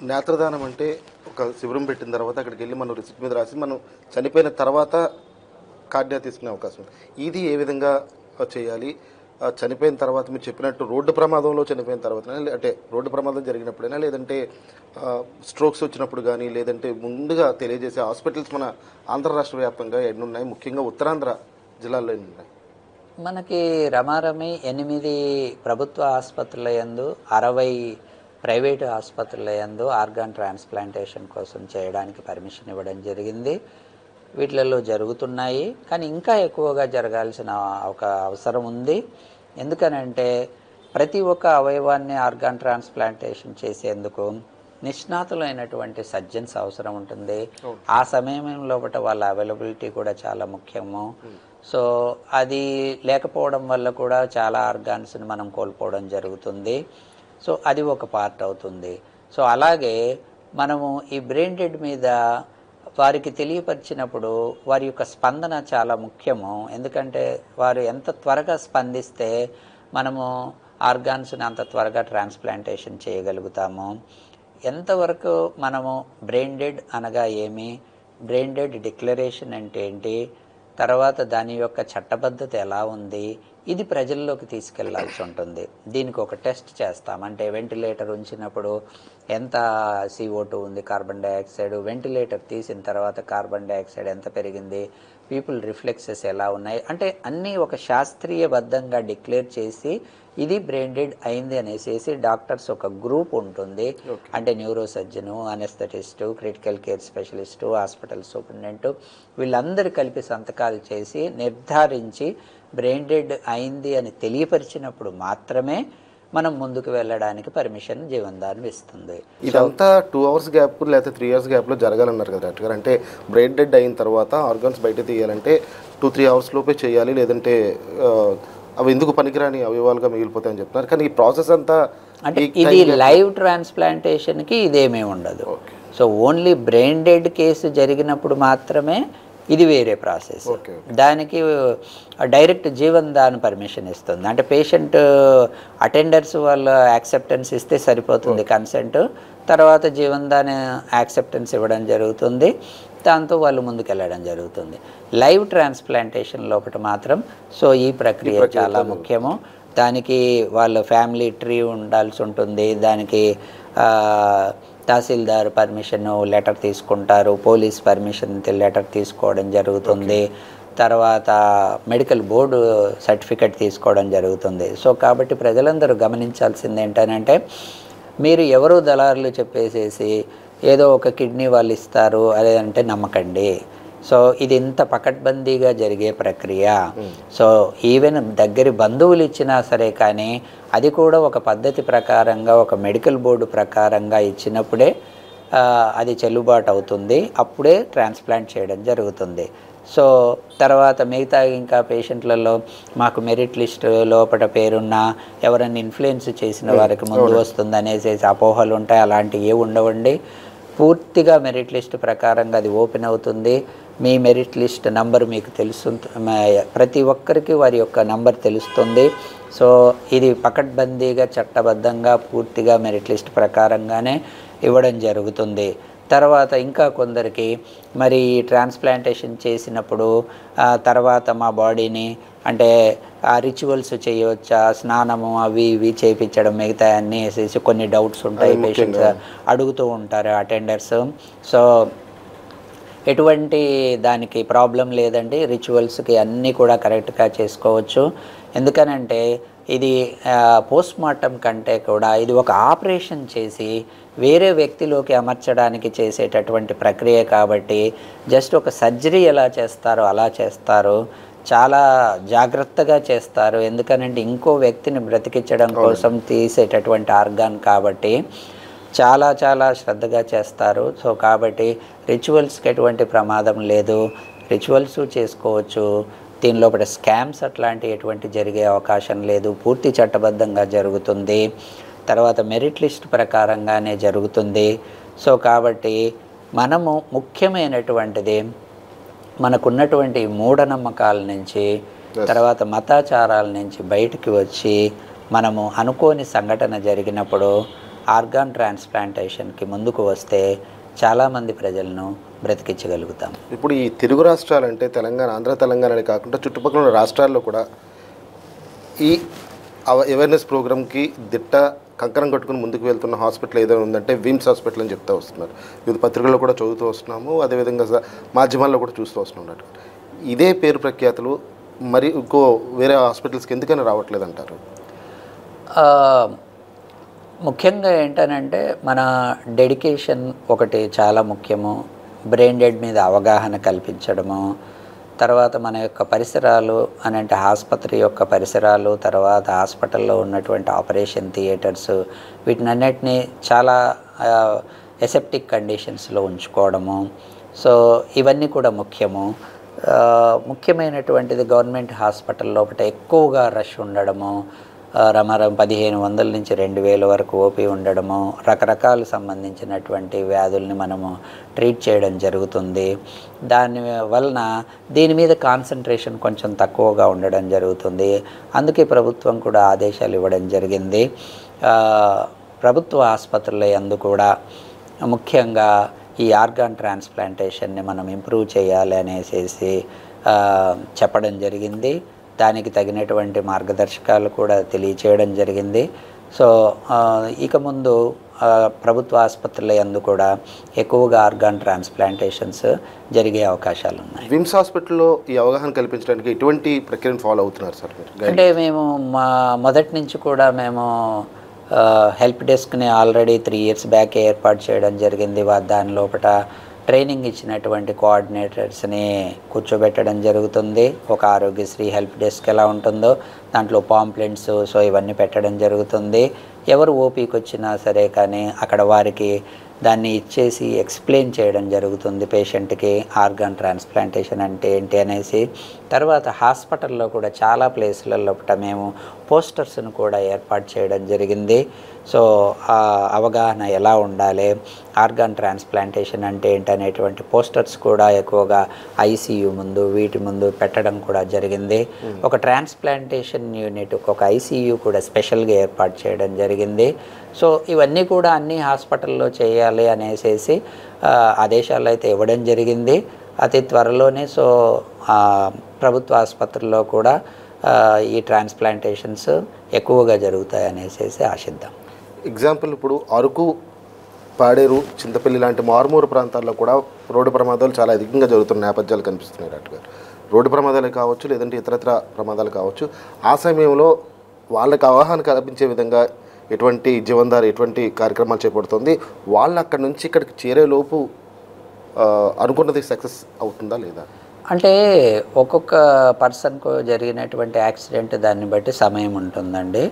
నేత్రదానం అంటే ఒక శిబిరం పెట్టిన తర్వాత అక్కడికి వెళ్ళి మనం రిసిప్ట్ మీద రాసి మనం చనిపోయిన తర్వాత కార్డియా తీసుకునే అవకాశం ఉంది. ఇది ఏ విధంగా చేయాలి? చనిపోయిన తర్వాత మీరు చెప్పినట్టు రోడ్డు ప్రమాదంలో చనిపోయిన తర్వాత, అంటే రోడ్డు ప్రమాదం జరిగినప్పుడైనా, లేదంటే స్ట్రోక్స్ వచ్చినప్పుడు కానీ, లేదంటే ముందుగా తెలియజేసే హాస్పిటల్స్ మన ఆంధ్ర రాష్ట్ర వ్యాప్తంగా ఎన్ని ఉన్నాయి? ముఖ్యంగా ఉత్తరాంధ్ర జిల్లాల్లో ఎన్ని ఉన్నాయి? మనకి రమారమి 8 ప్రభుత్వ ఆసుపత్రుల యందు, 60 ప్రైవేటు ఆసుపత్రుల యందు ఆర్గాన్ ట్రాన్స్ప్లాంటేషన్ కోసం చేయడానికి పర్మిషన్ ఇవ్వడం జరిగింది. వీటిలలో జరుగుతున్నాయి, కానీ ఇంకా ఎక్కువగా జరగాల్సిన ఒక అవసరం ఉంది. ఎందుకనంటే ప్రతి ఒక్క అవయవాన్ని ఆర్గాన్ ట్రాన్స్ప్లాంటేషన్ చేసేందుకు నిష్ణాతులైనటువంటి సర్జన్స్ అవసరం ఉంటుంది. ఆ సమయంలో వాళ్ళ అవైలబిలిటీ కూడా చాలా ముఖ్యము. సో అది లేకపోవడం వల్ల కూడా చాలా ఆర్గాన్స్ని మనం కోల్పోవడం జరుగుతుంది. సో అది ఒక పార్ట్ అవుతుంది. సో అలాగే మనము ఈ బ్రెయిన్ డెడ్ మీద వారికి తెలియపరిచినప్పుడు వారి యొక్క స్పందన చాలా ముఖ్యము. ఎందుకంటే వారు ఎంత త్వరగా స్పందిస్తే మనము ఆర్గాన్స్ని అంత త్వరగా ట్రాన్స్ప్లాంటేషన్ చేయగలుగుతాము. ఎంతవరకు మనము బ్రెయిన్ డెడ్ అనగా ఏమి, బ్రెయిన్ డెడ్ డిక్లరేషన్ అంటే ఏంటి, తర్వాత దాని యొక్క చట్టబద్ధత ఎలా ఉంది, ఇది ప్రజల్లోకి తీసుకెళ్లాల్సి ఉంటుంది. దీనికి ఒక టెస్ట్ చేస్తాం. అంటే వెంటిలేటర్ ఉంచినప్పుడు ఎంత CO2 ఉంది, కార్బన్ డైఆక్సైడ్, వెంటిలేటర్ తీసిన తర్వాత కార్బన్ డైఆక్సైడ్ ఎంత పెరిగింది, పీపుల్ రిఫ్లెక్సెస్ ఎలా ఉన్నాయి, అంటే అన్నీ ఒక శాస్త్రీయబద్ధంగా డిక్లేర్ చేసి ఇది బ్రెయిన్ డెడ్ అయింది అనేసి డాక్టర్స్ ఒక గ్రూప్ ఉంటుంది. అంటే neuro surgeon, anaesthetist, critical care specialist, hospital superintendent వీళ్ళందరూ కలిపి సంతకాలు చేసి నిర్ధారించి బ్రెయిన్ డెడ్ అయింది అని తెలియపరిచినప్పుడు మాత్రమే మనం ముందుకు వెళ్ళడానికి పర్మిషన్ జీవనదానం ఇస్తుంది. ఇదంతా 2 hours గ్యాప్ లేదా 3 years గ్యాప్లో జరగాలన్నారు కదా డాక్టర్ గారు. అంటే బ్రెయిన్ డెడ్ అయిన తర్వాత ఆర్గాన్స్ బయట తీయాలంటే 2-3 hours లోపే చేయాలి, లేదంటే అవి ఎందుకు పనికిరాని అవయవాలుగా మిగిలిపోతాయని చెప్తున్నారు. కానీ ఈ ప్రాసెస్ అంతా అంటే ఇది లైవ్ ట్రాన్స్ప్లాంటేషన్కి ఇదేమీ ఉండదు. So only brain dead case జరిగినప్పుడు మాత్రమే ఇది వేరే ప్రాసెస్. దానికి డైరెక్ట్ జీవన్ దాన్ పర్మిషన్ ఇస్తుంది. అంటే పేషెంట్ అటెండర్స్ వాళ్ళ యాక్సెప్టెన్స్ ఇస్తే సరిపోతుంది, కన్సెంట్. తర్వాత జీవన్ దాన్ యాక్సెప్టెన్స్ ఇవ్వడం జరుగుతుంది, దాంతో వాళ్ళు ముందుకెళ్ళడం జరుగుతుంది. లైవ్ ట్రాన్స్ప్లాంటేషన్ లోపల మాత్రం సో ఈ ప్రక్రియ చాలా ముఖ్యము. దానికి వాళ్ళ ఫ్యామిలీ ట్రీ ఉండాల్సి ఉంటుంది. దానికి తహసీల్దార్ పర్మిషన్ లెటర్ తీసుకుంటారు, పోలీస్ పర్మిషన్ లెటర్ తీసుకోవడం జరుగుతుంది, తర్వాత మెడికల్ బోర్డు సర్టిఫికెట్ తీసుకోవడం జరుగుతుంది. సో కాబట్టి ప్రజలందరూ గమనించాల్సింది ఏంటంటే, మీరు ఎవరో దళారులు చెప్పేసేసి ఏదో ఒక కిడ్నీ వాళ్ళు ఇస్తారు అదే అంటే నమ్మకండి. సో ఇది ఇంత పకడ్బందీగా జరిగే ప్రక్రియ. సో ఈవెన్ దగ్గరి బంధువులు ఇచ్చినా సరే కానీ అది కూడా ఒక పద్ధతి ప్రకారంగా, ఒక మెడికల్ బోర్డు ప్రకారంగా ఇచ్చినప్పుడే అది చెల్లుబాటు అవుతుంది, అప్పుడే ట్రాన్స్ప్లాంట్ చేయడం జరుగుతుంది. సో తర్వాత మిగతా ఇంకా పేషెంట్లలో మాకు మెరిట్ లిస్ట్ లోపల పేరున్న ఎవరైనా ఇన్ఫ్లుయెన్స్ చేసిన వారికి ముందు వస్తుంది అనేసి అపోహలు ఉంటాయి. అలాంటివి ఏ ఉండవండి. పూర్తిగా మెరిట్ లిస్ట్ ప్రకారంగా అది ఓపెన్ అవుతుంది. మీ మెరిట్ లిస్ట్ నంబర్ మీకు తెలుసు, ప్రతి ఒక్కరికి వారి యొక్క నంబర్ తెలుస్తుంది. సో ఇది పకడ్బందీగా చట్టబద్ధంగా పూర్తిగా మెరిట్ లిస్ట్ ప్రకారంగానే ఇవ్వడం జరుగుతుంది. తర్వాత ఇంకా కొందరికి మరి ట్రాన్స్ప్లాంటేషన్ చేసినప్పుడు తర్వాత మా బాడీని అంటే ఆ రిచువల్స్ చేయవచ్చా, స్నానము అవి ఇవి చేయించడం మిగతా అన్నీ వేసేసి కొన్ని డౌట్స్ ఉంటాయి, పేషెంట్స్ అడుగుతూ ఉంటారు అటెండర్స్. సో ఎటువంటి దానికి ప్రాబ్లం లేదండి, రిచువల్స్కి అన్నీ కూడా కరెక్ట్గా చేసుకోవచ్చు. ఎందుకనంటే ఇది పోస్ట్ మార్టం కంటే కూడా ఇది ఒక ఆపరేషన్ చేసి వేరే వ్యక్తిలోకి అమర్చడానికి చేసేటటువంటి ప్రక్రియ కాబట్టి జస్ట్ ఒక సర్జరీ ఎలా చేస్తారో అలా చేస్తారు, చాలా జాగ్రత్తగా చేస్తారు. ఎందుకనంటే ఇంకో వ్యక్తిని బ్రతికించడం కోసం తీసేటటువంటి ఆర్గాన్ కాబట్టి చాలా చాలా శ్రద్ధగా చేస్తారు. సో కాబట్టి రిచువల్స్కి ఎటువంటి ప్రమాదం లేదు, రిచువల్స్ చేసుకోవచ్చు. దీనిలోపల స్కామ్స్ అట్లాంటి ఎటువంటి జరిగే అవకాశం లేదు, పూర్తి చట్టబద్ధంగా జరుగుతుంది. తర్వాత మెరిట్ లిస్ట్ ప్రకారంగానే జరుగుతుంది. సో కాబట్టి మనము ముఖ్యమైనటువంటిది మనకున్నటువంటి మూఢనమ్మకాల నుంచి తర్వాత మతాచారాల నుంచి బయటికి వచ్చి మనము అనుకోని సంఘటన జరిగినప్పుడు ఆర్గాన్ ట్రాన్స్ప్లాంటేషన్కి ముందుకు వస్తే చాలామంది ప్రజలను బ్రతికించగలుగుతాం. ఇప్పుడు ఈ తెలుగు రాష్ట్రాలు అంటే తెలంగాణ, ఆంధ్ర తెలంగాణనే కాకుండా చుట్టుపక్కల ఉన్న రాష్ట్రాల్లో కూడా ఈ అవేర్నెస్ ప్రోగ్రామ్కి కంకణం కట్టుకుని ముందుకు వెళ్తున్న హాస్పిటల్ ఏదైనా ఉందంటే విమ్స్ హాస్పిటల్ అని చెప్తూ వస్తున్నారు. వివిధ పత్రికల్లో కూడా చదువుతూ వస్తున్నాము, అదేవిధంగా మాధ్యమాల్లో కూడా చూస్తూ వస్తున్నట్టు. ఇదే పేరు ప్రఖ్యాతులు మరి ఇంకో వేరే హాస్పిటల్స్కి ఎందుకని రావట్లేదు అంటారు? ముఖ్యంగా ఏంటనంటే మన డెడికేషన్ ఒకటి చాలా ముఖ్యము. బ్రెయిన్ డెడ్ మీద అవగాహన కల్పించడము, తర్వాత మన యొక్క పరిసరాలు అని అంటే ఆసుపత్రి యొక్క పరిసరాలు, తర్వాత హాస్పిటల్లో ఉన్నటువంటి ఆపరేషన్ థియేటర్స్, వీటినన్నిటినీ చాలా ఎసెప్టిక్ కండిషన్స్లో ఉంచుకోవడము. సో ఇవన్నీ కూడా ముఖ్యము. ముఖ్యమైనటువంటిది గవర్నమెంట్ హాస్పిటల్ లోపల ఎక్కువగా రష్ ఉండడము, రమారం 1500 నుంచి 2000 వరకు ఓపీ ఉండడము, రకరకాలు సంబంధించినటువంటి వ్యాధుల్ని మనము ట్రీట్ చేయడం జరుగుతుంది. దాని వలన దీని మీద కాన్సన్ట్రేషన్ కొంచెం తక్కువగా ఉండడం జరుగుతుంది. అందుకే ప్రభుత్వం కూడా ఆదేశాలు ఇవ్వడం జరిగింది. ప్రభుత్వ ఆసుపత్రుల యందు కూడా ముఖ్యంగా ఈ ఆర్గాన్ ట్రాన్స్ప్లాంటేషన్ని మనం ఇంప్రూవ్ చేయాలి అనేసి చెప్పడం జరిగింది. దానికి తగినటువంటి మార్గదర్శకాలు కూడా తెలియచేయడం జరిగింది. సో ఇక ముందు ప్రభుత్వ ఆసుపత్రుల యందు కూడా ఎక్కువగా ఆర్గాన్ ట్రాన్స్ప్లాంటేషన్స్ జరిగే అవకాశాలు ఉన్నాయి. విమ్స్ హాస్పిటల్లో ఈ అవగాహన కల్పించడానికి ఎటువంటి ప్రక్రియను ఫాలో అవుతున్నారు సార్? అంటే మేము మొదటి నుంచి కూడా మేము హెల్ప్ డెస్క్ని ఆల్రెడీ 3 years బ్యాక్ ఏర్పాటు చేయడం జరిగింది. దాని లోపల ట్రైనింగ్ ఇచ్చినటువంటి కోఆర్డినేటర్స్ని కూర్చోబెట్టడం జరుగుతుంది. ఒక ఆరోగ్యశ్రీ హెల్ప్ డెస్క్ ఎలా ఉంటుందో దాంట్లో పాంప్లెంట్స్ సో ఇవన్నీ పెట్టడం జరుగుతుంది. ఎవరు ఓపీకి వచ్చినా సరే కానీ అక్కడ వారికి దాన్ని ఇచ్చేసి ఎక్స్ప్లెయిన్ చేయడం జరుగుతుంది పేషెంట్కి ఆర్గాన్ ట్రాన్స్ప్లాంటేషన్ అంటే ఏంటి అనేసి. తర్వాత హాస్పిటల్లో కూడా చాలా ప్లేస్లలో మేము పోస్టర్స్ను కూడా ఏర్పాటు చేయడం జరిగింది. సో ఆ అవగాహన ఎలా ఉండాలి, ఆర్గాన్ ట్రాన్స్ప్లాంటేషన్ అంటే ఏంటనేటువంటి పోస్టర్స్ కూడా ఎక్కువగా ఐసీయూ ముందు వీటి ముందు పెట్టడం కూడా జరిగింది. ఒక ట్రాన్స్ప్లాంటేషన్ యూనిట్, ఒక ఐసీయూ కూడా స్పెషల్గా ఏర్పాటు చేయడం జరిగింది. సో ఇవన్నీ కూడా అన్ని హాస్పిటల్లో చేయాలి అనేసి ఆదేశాలు అయితే ఇవ్వడం జరిగింది. అతి త్వరలోనే సో ప్రభుత్వ ఆసుపత్రుల్లో కూడా ఈ ట్రాన్స్ప్లాంటేషన్స్ ఎక్కువగా జరుగుతాయనేసి ఆశిద్దాం. ఎగ్జాంపుల్ ఇప్పుడు అరకు, పాడేరు, చింతపల్లి లాంటి మారుమూరు ప్రాంతాల్లో కూడా రోడ్డు ప్రమాదాలు చాలా అధికంగా జరుగుతున్న నేపథ్యాలు కనిపిస్తున్నాయి డాక్టర్ గారు. రోడ్డు ప్రమాదాలు కావచ్చు, లేదంటే ఇతరత్ర ప్రమాదాలు కావచ్చు. ఆ సమయంలో వాళ్ళకి అవగాహన కల్పించే విధంగా ఎటువంటి జీవనధార, ఎటువంటి కార్యక్రమాలు చేపడుతుంది, వాళ్ళు అక్కడి నుంచి ఇక్కడికి చేరేలోపు అనుకున్నది సక్సెస్ అవుతుందా లేదా? అంటే ఒక్కొక్క పర్సన్కు జరిగినటువంటి యాక్సిడెంట్ దాన్ని బట్టి సమయం ఉంటుందండి.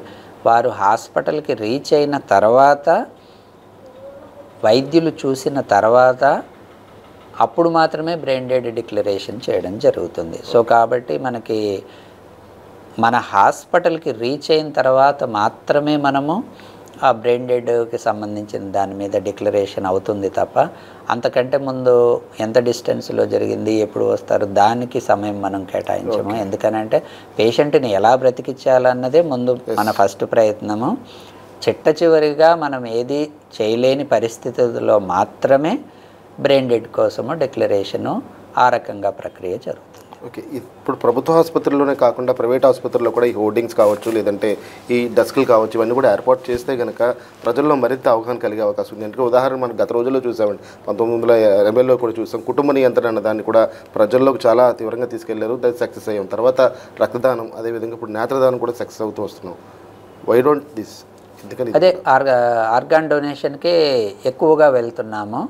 వారు హాస్పిటల్కి రీచ్ అయిన తర్వాత, వైద్యులు చూసిన తర్వాత అప్పుడు మాత్రమే బ్రెయిన్ డెడ్ డిక్లరేషన్ చేయడం జరుగుతుంది. సో కాబట్టి మనకి మన హాస్పిటల్కి రీచ్ అయిన తర్వాత మాత్రమే మనము ఆ బ్రెయిన్ డెడ్కి సంబంధించిన దాని మీద డిక్లరేషన్ అవుతుంది తప్ప, అంతకంటే ముందు ఎంత డిస్టెన్స్లో జరిగింది, ఎప్పుడు వస్తారు, దానికి సమయం మనం కేటాయించము. ఎందుకనంటే పేషెంట్ని ఎలా బ్రతికించాలన్నదే ముందు మన ఫస్ట్ ప్రయత్నము. చిట్ట చివరిగా మనం ఏది చేయలేని పరిస్థితుల్లో మాత్రమే బ్రెయిన్ డెడ్ కోసము డిక్లరేషను ఆ రకంగా ప్రక్రియ జరుగుతుంది. ఓకే, ఇప్పుడు ప్రభుత్వ ఆసుపత్రుల్లోనే కాకుండా ప్రైవేట్ ఆసుపత్రుల్లో కూడా ఈ హోర్డింగ్స్ కావచ్చు, లేదంటే ఈ డెస్క్లు కావచ్చు, ఇవన్నీ కూడా ఏర్పాటు చేస్తే కనుక ప్రజల్లో మరింత అవగాహన కలిగే అవకాశం ఉంది. అంటే ఉదాహరణ మనం గత రోజుల్లో చూసామండి, 1980లో కూడా చూసాం. కుటుంబ నియంత్రణ అన్న దాన్ని కూడా ప్రజల్లోకి చాలా తీవ్రంగా తీసుకెళ్లారు, దాన్ని సక్సెస్ అయ్యాం. తర్వాత రక్తదానం, అదేవిధంగా ఇప్పుడు నేత్రదానం కూడా సక్సెస్ అవుతూ వస్తున్నాం. Why don't this? ఎందుకని అదే ఆర్గాన్ డొనేషన్కి ఎక్కువగా వెళ్తున్నాము.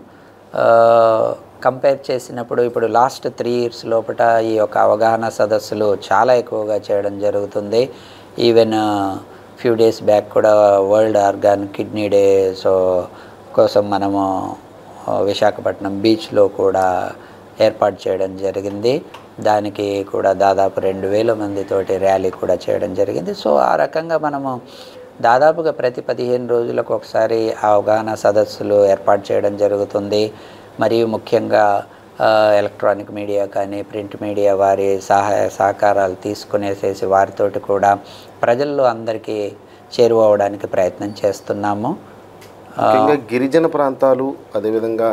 కంపేర్ చేసినప్పుడు ఇప్పుడు లాస్ట్ 3 years లోపల ఈ యొక్క అవగాహన సదస్సులు చాలా ఎక్కువగా చేయడం జరుగుతుంది. ఈవెన్ ఫ్యూ డేస్ బ్యాక్ కూడా వరల్డ్ ఆర్గాన్ కిడ్నీ డే కోసం మనము విశాఖపట్నం బీచ్లో కూడా ఏర్పాటు చేయడం జరిగింది. దానికి కూడా దాదాపు 2000 మందితోటి ర్యాలీ కూడా చేయడం జరిగింది. సో ఆ రకంగా మనము దాదాపుగా ప్రతి 15 రోజులకు ఒకసారి అవగాహన సదస్సులు ఏర్పాటు చేయడం జరుగుతుంది. మరియు ముఖ్యంగా ఎలక్ట్రానిక్ మీడియా కానీ ప్రింట్ మీడియా వారి సహాయ సహకారాలు తీసుకునేసేసి వారితోటి కూడా ప్రజల్లో అందరికీ చేరువవడానికి ప్రయత్నం చేస్తున్నాము. ముఖ్యంగా గిరిజన ప్రాంతాలు, అదేవిధంగా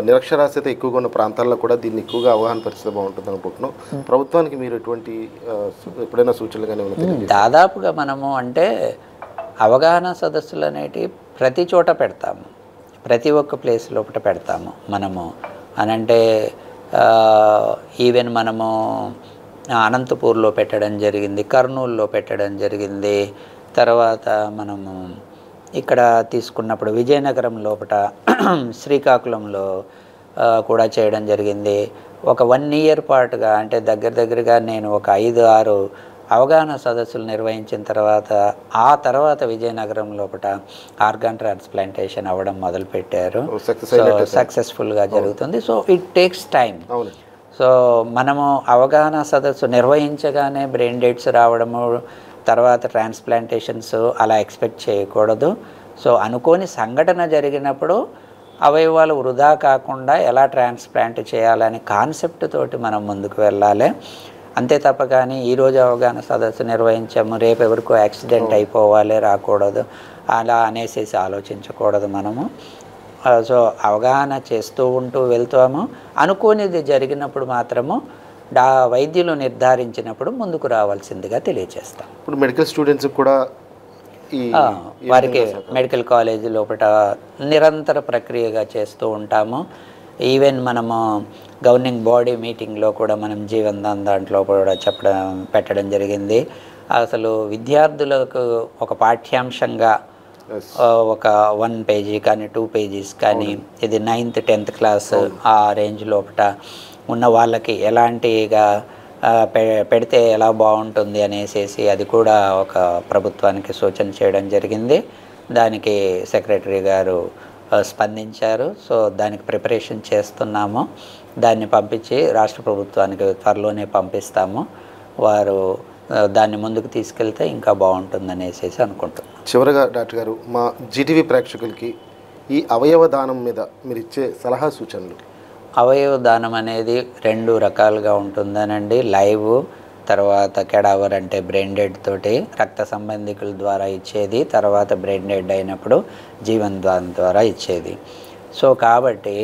నిరక్షరాస్యత ఎక్కువగా ఉన్న ప్రాంతాల్లో కూడా దీన్ని ఎక్కువగా అవగాహన పరిస్థితి బాగుంటుంది అనుకుంటున్నాం. ప్రభుత్వానికి మీరు ఎటువంటి ఎప్పుడైనా సూచనలు కానీ ఏమైనా? దాదాపుగా మనము అంటే అవగాహన సదస్సులు అనేటివి ప్రతి చోట పెడతాము, ప్రతి ఒక్క ప్లేస్ లోపల పెడతాము మనము. అనంటే ఈవెన్ మనము అనంతపూర్లో పెట్టడం జరిగింది, కర్నూలులో పెట్టడం జరిగింది. తర్వాత మనము ఇక్కడ తీసుకున్నప్పుడు విజయనగరం లోపల, శ్రీకాకుళంలో కూడా చేయడం జరిగింది. ఒక 1 year పాటుగా అంటే దగ్గరగా నేను ఒక 5-6 అవగాహన సదస్సులు నిర్వహించిన తర్వాత విజయనగరం లోపల ఆర్గాన్ ట్రాన్స్ప్లాంటేషన్ అవ్వడం మొదలుపెట్టారు. సక్సెస్ఫుల్గా జరుగుతుంది. So it takes time. So మనము అవగాహన సదస్సు నిర్వహించగానే బ్రెయిన్ డెడ్స్ రావడము, తర్వాత ట్రాన్స్ప్లాంటేషన్స్ అలా ఎక్స్పెక్ట్ చేయకూడదు. సో అనుకోని సంఘటన జరిగినప్పుడు అవయవాలు వృధా కాకుండా ఎలా ట్రాన్స్ప్లాంట్ చేయాలని కాన్సెప్ట్ తోటి మనం ముందుకు వెళ్ళాలి. అంతే తప్ప కానీ ఈరోజు అవగాహన సదస్సు నిర్వహించాము, రేపు ఎవరికో యాక్సిడెంట్ అయిపోవాలి, రాకూడదు అలా అనేసి ఆలోచించకూడదు మనము. సో అవగాహన చేస్తూ ఉంటూ వెళ్తాము. అనుకోనిది జరిగినప్పుడు మాత్రము వైద్యులు నిర్ధారించినప్పుడు ముందుకు రావాల్సిందిగా తెలియజేస్తాం. ఇప్పుడు మెడికల్ స్టూడెంట్స్ కూడా వారికి మెడికల్ కాలేజీ లోపల నిరంతర ప్రక్రియగా చేస్తూ ఉంటాము. ఈవెన్ మనము గవర్నింగ్ బాడీ మీటింగ్లో కూడా మనం జీవన్దాన్ దాంట్లో కూడా పెట్టడం జరిగింది. అసలు విద్యార్థులకు ఒక పాఠ్యాంశంగా ఒక 1 page కానీ 2 pages కానీ, ఇది 9th 10th class ఆ రేంజ్ లోపల ఉన్న వాళ్ళకి ఎలాంటిగా పెడితే ఎలా బాగుంటుంది అనేసి అది కూడా ఒక ప్రభుత్వానికి సూచన చేయడం జరిగింది. దానికి సెక్రటరీ గారు స్పందించారు. సో దానికి ప్రిపరేషన్ చేస్తున్నాము. దాన్ని పంపించి రాష్ట్ర ప్రభుత్వానికి త్వరలోనే పంపిస్తాము. వారు దాన్ని ముందుకు తీసుకెళ్తే ఇంకా బాగుంటుందనేసి అనుకుంటున్నాను. చివరగా డాక్టర్ గారు, మా జీటీవీ ప్రేక్షకులకి ఈ అవయవ దానం మీద మీరు ఇచ్చే సలహా సూచనలు. అవయవ దానం అనేది 2 రకాలుగా ఉంటుందనండి. లైవ్, తర్వాత కెడావర్ అంటే బ్రెయిన్ డెడ్ తోటి రక్త సంబంధికుల ద్వారా ఇచ్చేది, తర్వాత బ్రెయిన్ డెడ్ అయినప్పుడు జీవనదానం ద్వారా ఇచ్చేది. సో కాబట్టి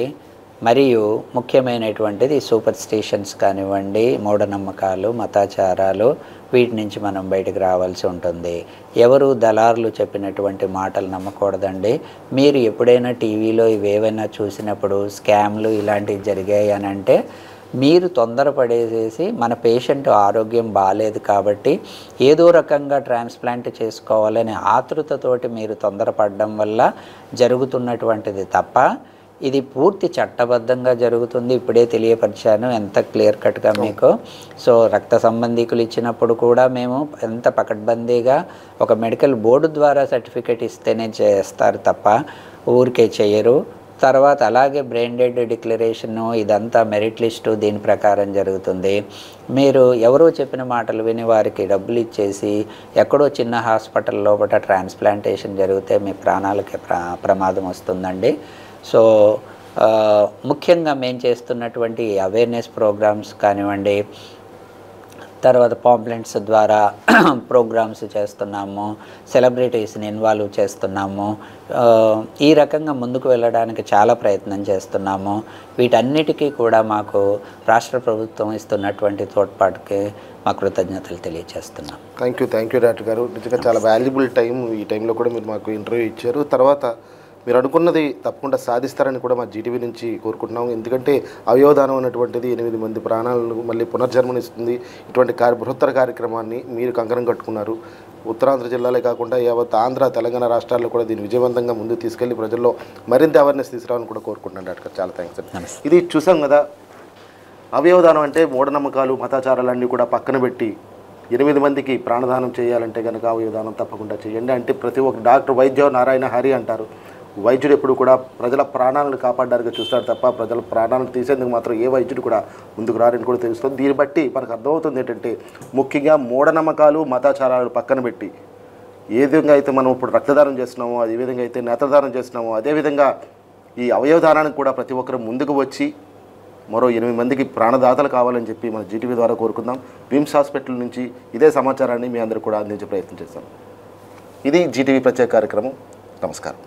మరియు ముఖ్యమైనటువంటిది సూపర్ స్టిషన్స్ కానివ్వండి, మూఢనమ్మకాలు, మతాచారాలు, వీటి నుంచి మనం బయటకు రావాల్సి ఉంటుంది. ఎవరు దళారులు చెప్పినటువంటి మాటలు నమ్మకూడదండి. మీరు ఎప్పుడైనా టీవీలో ఇవేవైనా చూసినప్పుడు స్కామ్లు ఇలాంటివి జరిగాయి అని అంటే మీరు తొందరపడేసేసి మన పేషెంట్ ఆరోగ్యం బాగాలేదు కాబట్టి ఏదో రకంగా ట్రాన్స్ప్లాంట్ చేసుకోవాలనే ఆతృతతోటి మీరు తొందరపడడం వల్ల జరుగుతున్నటువంటిది తప్ప ఇది పూర్తి చట్టబద్ధంగా జరుగుతుంది. ఇప్పుడే తెలియపరిచాను ఎంత క్లియర్ కట్గా మీకు. సో రక్త సంబంధికులు ఇచ్చినప్పుడు కూడా మేము ఎంత పకడ్బందీగా ఒక మెడికల్ బోర్డు ద్వారా సర్టిఫికేట్ ఇస్తేనే చేస్తారు తప్ప ఊరికే చేయరు. తర్వాత అలాగే బ్రెయిన్ డెడ్ డిక్లరేషను ఇదంతా మెరిట్ లిస్టు దీని ప్రకారం జరుగుతుంది. మీరు ఎవరో చెప్పిన మాటలు విని వారికి డబ్బులు ఇచ్చేసి ఎక్కడో చిన్న హాస్పిటల్ లోపల ట్రాన్స్ప్లాంటేషన్ జరిగితే మీ ప్రాణాలకి ప్రమాదం వస్తుందండి. సో ముఖ్యంగా మేము చేస్తున్నటువంటి అవేర్నెస్ ప్రోగ్రామ్స్ కానివ్వండి, తర్వాత పాంప్లెంట్స్ ద్వారా ప్రోగ్రామ్స్ చేస్తున్నాము, సెలబ్రిటీస్ని ఇన్వాల్వ్ చేస్తున్నాము. ఈ రకంగా ముందుకు వెళ్ళడానికి చాలా ప్రయత్నం చేస్తున్నాము. వీటన్నిటికీ కూడా మాకు రాష్ట్ర ప్రభుత్వం ఇస్తున్నటువంటి తోడ్పాటుకి మా కృతజ్ఞతలు తెలియజేస్తున్నాం. థ్యాంక్ యూ డాక్టర్ గారు. నిజంగా చాలా వాల్యుబుల్ టైం. ఈ టైంలో కూడా మీరు మాకు ఇంటర్వ్యూ ఇచ్చారు. తర్వాత మీరు అనుకున్నది తప్పకుండా సాధిస్తారని కూడా మా జీటీవీ నుంచి కోరుకుంటున్నాం. ఎందుకంటే అవయవదానం అనేటువంటిది 8 మంది ప్రాణాలను మళ్ళీ పునర్జన్మనిస్తుంది. ఇటువంటి బృహత్తర కార్యక్రమాన్ని మీరు కంకణం కట్టుకున్నారు. ఉత్తరాంధ్ర జిల్లాలే కాకుండా యావత్ ఆంధ్ర, తెలంగాణ రాష్ట్రాల్లో కూడా దీన్ని విజయవంతంగా ముందుకు తీసుకెళ్లి ప్రజల్లో మరింత అవేర్నెస్ తీసుకురావాలని కూడా కోరుకుంటున్నాను డాక్టర్. చాలా థ్యాంక్స్ అండి. ఇది చూసాం కదా, అవయవదానం అంటే మూఢనమ్మకాలు, మతాచారాలన్నీ కూడా పక్కన పెట్టి 8 మందికి ప్రాణదానం చేయాలంటే కనుక అవయవదానం తప్పకుండా చేయండి. అంటే ప్రతి ఒక్క డాక్టర్ వైద్య నారాయణ హరి అంటారు. వైద్యుడు ఎప్పుడు కూడా ప్రజల ప్రాణాలను కాపాడడానికి చూస్తాడు తప్ప ప్రజల ప్రాణాలను తీసేందుకు మాత్రం ఏ వైద్యుడు కూడా ముందుకు రారని కూడా తెలుస్తుంది. దీన్ని బట్టి మనకు అర్థమవుతుంది ఏంటంటే ముఖ్యంగా మూఢనమ్మకాలు, మతాచారాలు పక్కన పెట్టి ఏ విధంగా అయితే మనం ఇప్పుడు రక్తదానం చేస్తున్నామో, అదే విధంగా అయితే నేత్రదానం చేస్తున్నామో, అదేవిధంగా ఈ అవయవదానానికి కూడా ప్రతి ఒక్కరు ముందుకు వచ్చి మరో 8 మందికి ప్రాణదాతలు కావాలని చెప్పి మన జీటీవీ ద్వారా కోరుకుందాం. విమ్స్ హాస్పిటల్ నుంచి ఇదే సమాచారాన్ని మీ అందరూ కూడా అందించే ప్రయత్నం చేస్తాం. ఇది జీటీవీ ప్రత్యేక కార్యక్రమం. నమస్కారం.